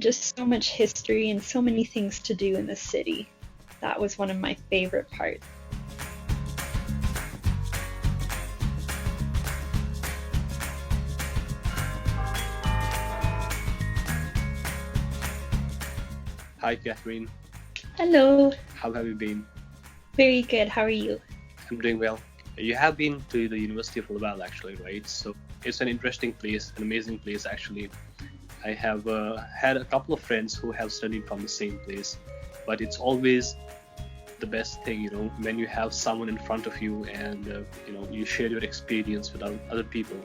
Just so much history and so many things to do in the city. That was one of my favorite parts. Hi, Catherine. Hello. How have you been? Very good. How are you? I'm doing well. You have been to the University of Laval, actually, right? So it's an interesting place, an amazing place, actually. I have had a couple of friends who have studied from the same place, but it's always the best thing, when you have someone in front of you and, you share your experience with other people.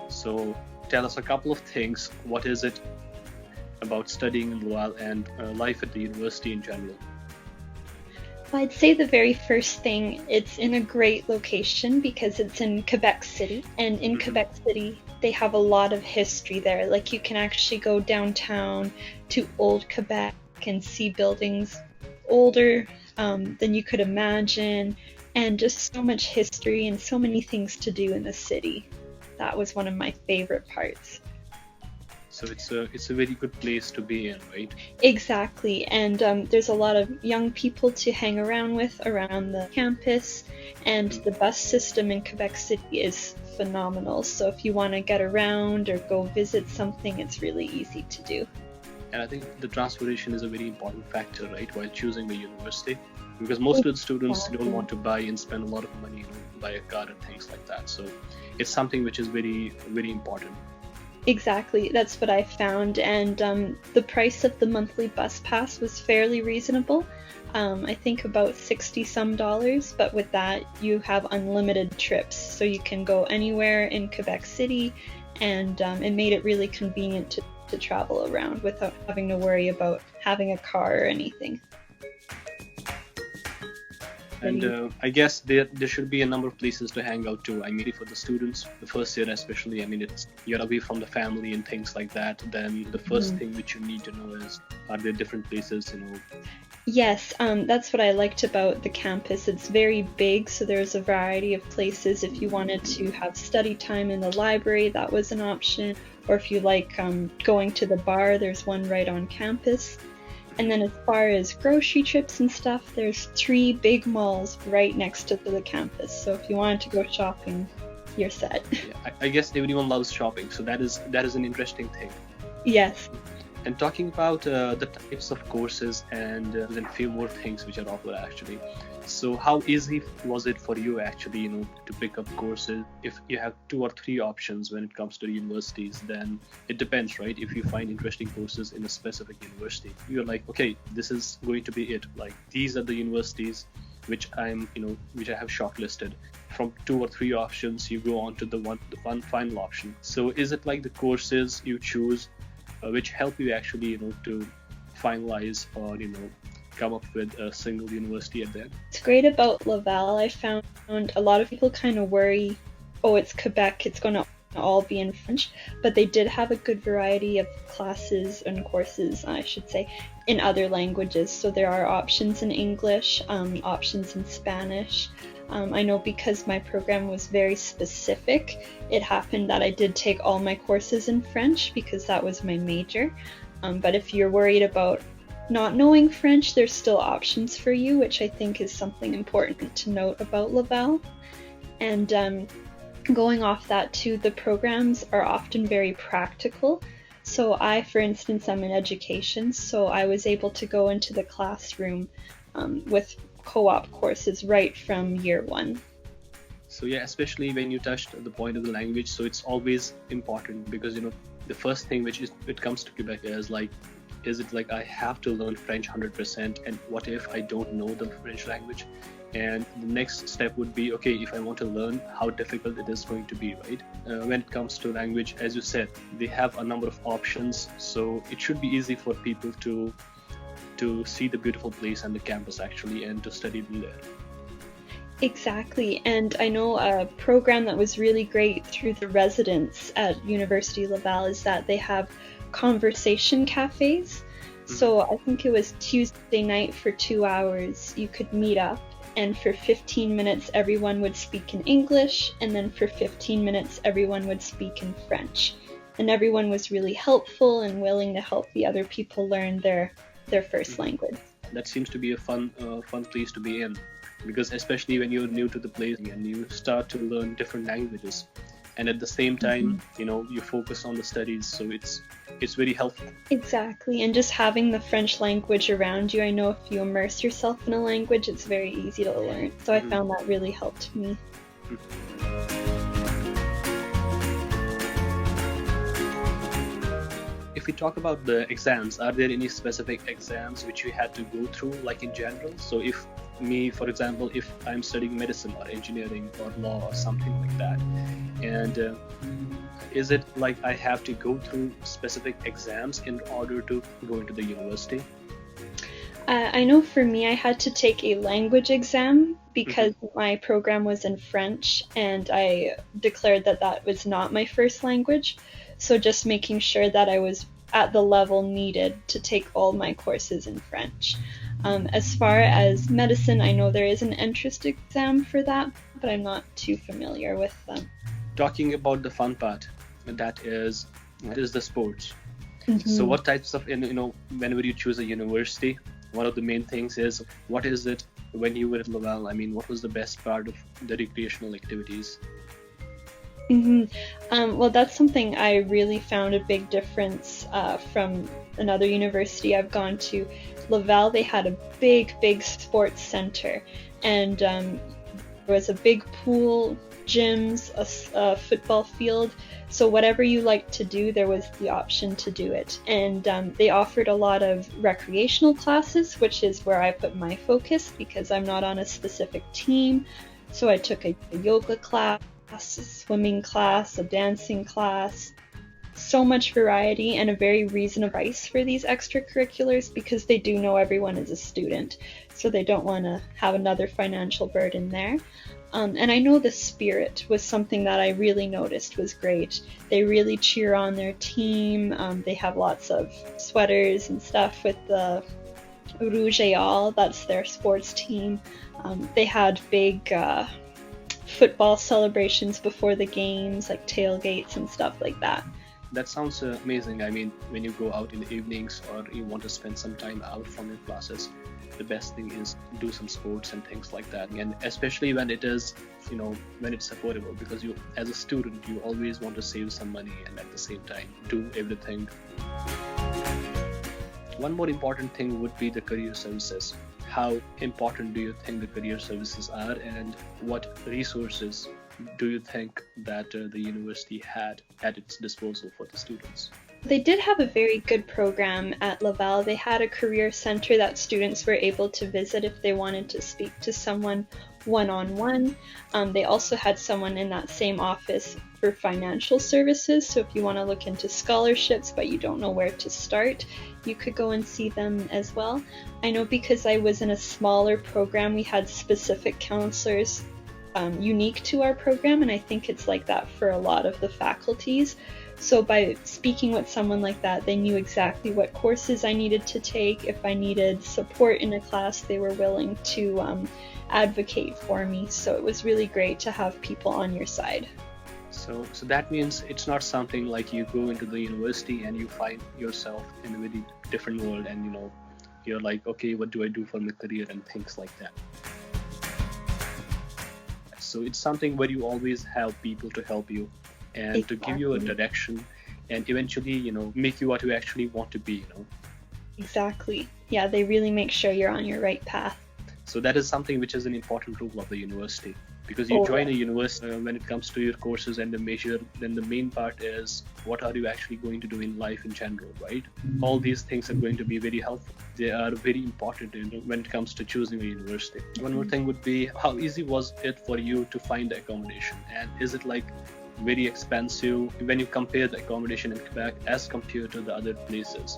So tell us a couple of things. What is it about studying in Laval and life at the university in general? Well, I'd say the very first thing, it's in a great location because it's in Quebec City. And in Quebec City, they have a lot of history there. Like you can actually go downtown to old Quebec and see buildings older than you could imagine. And just so much history and so many things to do in the city. That was one of my favorite parts. So it's a very good place to be in, right? Exactly, and there's a lot of young people to hang around with around the campus, and the bus system in Quebec City is phenomenal. So if you want to get around or go visit something, it's really easy to do. And I think the transportation is a very important factor, right, while choosing the university, because most of the students don't want to buy and spend a lot of money, buy a car and things like that. So it's something which is very, very important. Exactly, that's what I found, and the price of the monthly bus pass was fairly reasonable. I think about $60 some, but with that you have unlimited trips, so you can go anywhere in Quebec City, and it made it really convenient to travel around without having to worry about having a car or anything. And I guess there should be a number of places to hang out too. I mean, for the students, the first year especially, I mean, you're away from the family and things like that. Then the first thing which you need to know is, are there different places, Yes, that's what I liked about the campus. It's very big, so there's a variety of places. If you wanted to have study time in the library, that was an option. Or if you like going to the bar, there's one right on campus. And then as far as grocery trips and stuff, there's 3 big malls right next to the campus. So if you wanted to go shopping, you're set. Yeah, I guess everyone loves shopping, so that is an interesting thing. Yes. And talking about the types of courses and then a few more things which are offered actually. So how easy was it for you actually, to pick up courses? If you have 2 or 3 options when it comes to universities, then it depends, right? If you find interesting courses in a specific university, you're like, okay, this is going to be it. Like these are the universities which I have shortlisted. From 2 or 3 options, you go on to the one final option. So is it like the courses you choose which help you actually, to finalize or, come up with a single university at the end? It's great about Laval. I found a lot of people kind of worry, oh, it's Quebec, it's going to all be in French, but they did have a good variety of classes and courses, I should say, in other languages. So there are options in English, options in Spanish. I know because my program was very specific, it happened that I did take all my courses in French because that was my major. But if you're worried about not knowing French, there's still options for you, which I think is something important to note about Laval. And going off that too, the programs are often very practical. So for instance, I'm in education, so I was able to go into the classroom with co-op courses right from year 1. So yeah, especially when you touched the point of the language, so it's always important because the first thing which it comes to Quebec is it like I have to learn French 100%, and what if I don't know the French language? And the next step would be, okay, if I want to learn, how difficult it is going to be, right? When it comes to language, as you said, they have a number of options, so it should be easy for people to see the beautiful place and the campus actually, and to study there. Exactly, and I know a program that was really great through the residents at University of Laval is that they have conversation cafes. So I think it was Tuesday night for 2 hours you could meet up, and for 15 minutes everyone would speak in English, and then for 15 minutes everyone would speak in French. and everyone was really helpful and willing to help the other people learn their first language. That seems to be a fun place to be in, because especially when you're new to the place and you start to learn different languages, and at the same time, you focus on the studies, so it's very helpful. Exactly, and just having the French language around you, I know if you immerse yourself in a language, it's very easy to learn. So I found that really helped me. If we talk about the exams, are there any specific exams which you had to go through, like in general? So if me, for example, if I'm studying medicine or engineering or law or something like that, and is it like I have to go through specific exams in order to go into the university? I know for me, I had to take a language exam because my program was in French, and I declared that that was not my first language. So just making sure that I was at the level needed to take all my courses in French. As far as medicine, I know there is an entrance exam for that, but I'm not too familiar with them. Talking about the fun part, that is the sports. So what types of, whenever you choose a university, one of the main things is, what is it when you were at Laval? I mean, what was the best part of the recreational activities? Well, that's something I really found a big difference from another university I've gone to. Laval, they had a big sports center, and there was a big pool, gyms, a football field. So whatever you liked to do, there was the option to do it. And they offered a lot of recreational classes, which is where I put my focus because I'm not on a specific team. So I took a yoga class, a swimming class, a dancing class. So much variety and a very reasonable price for these extracurriculars because they do know everyone is a student. So they don't want to have another financial burden there. And I know the spirit was something that I really noticed was great. They really cheer on their team. They have lots of sweaters and stuff with the Rouge et All, that's their sports team. They had big football celebrations before the games, like tailgates and stuff like that. That sounds amazing. I mean, when you go out in the evenings or you want to spend some time out from your classes, the best thing is do some sports and things like that. And especially when it is, when it's affordable, because you, as a student, you always want to save some money and at the same time do everything. One more important thing would be the career services. How important do you think the career services are, and what resources do you think that the university had at its disposal for the students? They did have a very good program at Laval. They had a career center that students were able to visit if they wanted to speak to someone one-on-one. They also had someone in that same office for financial services, so if you want to look into scholarships but you don't know where to start, you could go and see them as well. I know because I was in a smaller program, we had specific counselors unique to our program, and I think it's like that for a lot of the faculties. So by speaking with someone like that, they knew exactly what courses I needed to take. If I needed support in a class, they were willing to advocate for me. So it was really great to have people on your side. So that means it's not something like you go into the university and you find yourself in a very different world and you're like, okay, what do I do for my career and things like that. So it's something where you always have people to help you and Exactly. to give you a direction and eventually, make you what you actually want to be, Exactly. Yeah, they really make sure you're on your right path. So that is something which is an important role of the university. Because you join a university when it comes to your courses and the major, then the main part is what are you actually going to do in life in general, right? All these things are going to be very helpful. They are very important when it comes to choosing a university. One more thing would be, how easy was it for you to find the accommodation? And is it like very expensive when you compare the accommodation in Quebec as compared to the other places?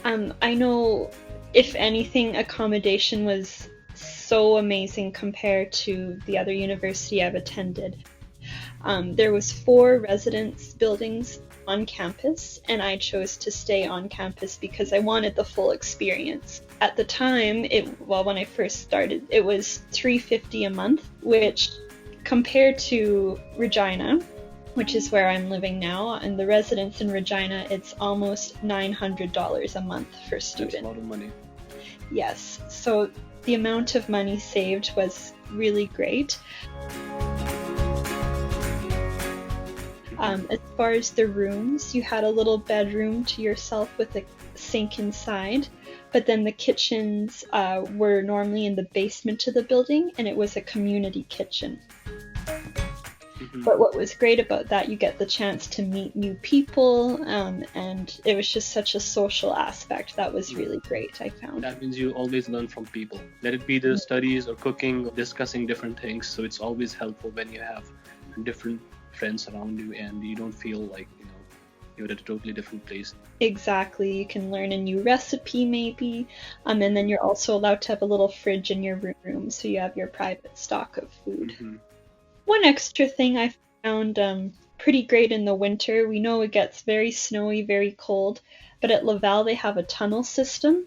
I know, if anything, accommodation was so amazing compared to the other university I've attended. There was 4 residence buildings on campus, and I chose to stay on campus because I wanted the full experience. At the time, when I first started, it was $350 a month, which compared to Regina, which is where I'm living now, and the residence in Regina, it's almost $900 a month for That's a student. lot of money. Yes, so the amount of money saved was really great. As far as the rooms, you had a little bedroom to yourself with a sink inside, but then the kitchens were normally in the basement of the building, and it was a community kitchen. But what was great about that, you get the chance to meet new people, and it was just such a social aspect that was really great, I found. That means you always learn from people. Let it be the studies or cooking or discussing different things. So it's always helpful when you have different friends around you and you don't feel like, you're at a totally different place. Exactly. You can learn a new recipe maybe, and then you're also allowed to have a little fridge in your room, so you have your private stock of food. One extra thing I found pretty great in the winter, we know it gets very snowy, very cold, but at Laval they have a tunnel system,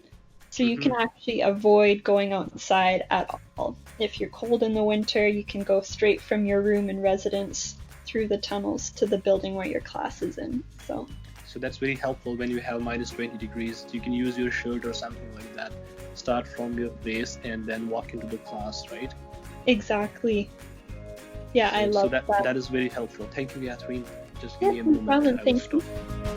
so you can actually avoid going outside at all. If you're cold in the winter, you can go straight from your room in residence through the tunnels to the building where your class is in. So that's very helpful when you have minus 20 degrees. You can use your shirt or something like that. Start from your base and then walk into the class, right? Exactly. Yeah, I love that. That is very helpful. Thank you, Catherine. Just give me a no moment. problem. I will Thank stop. you.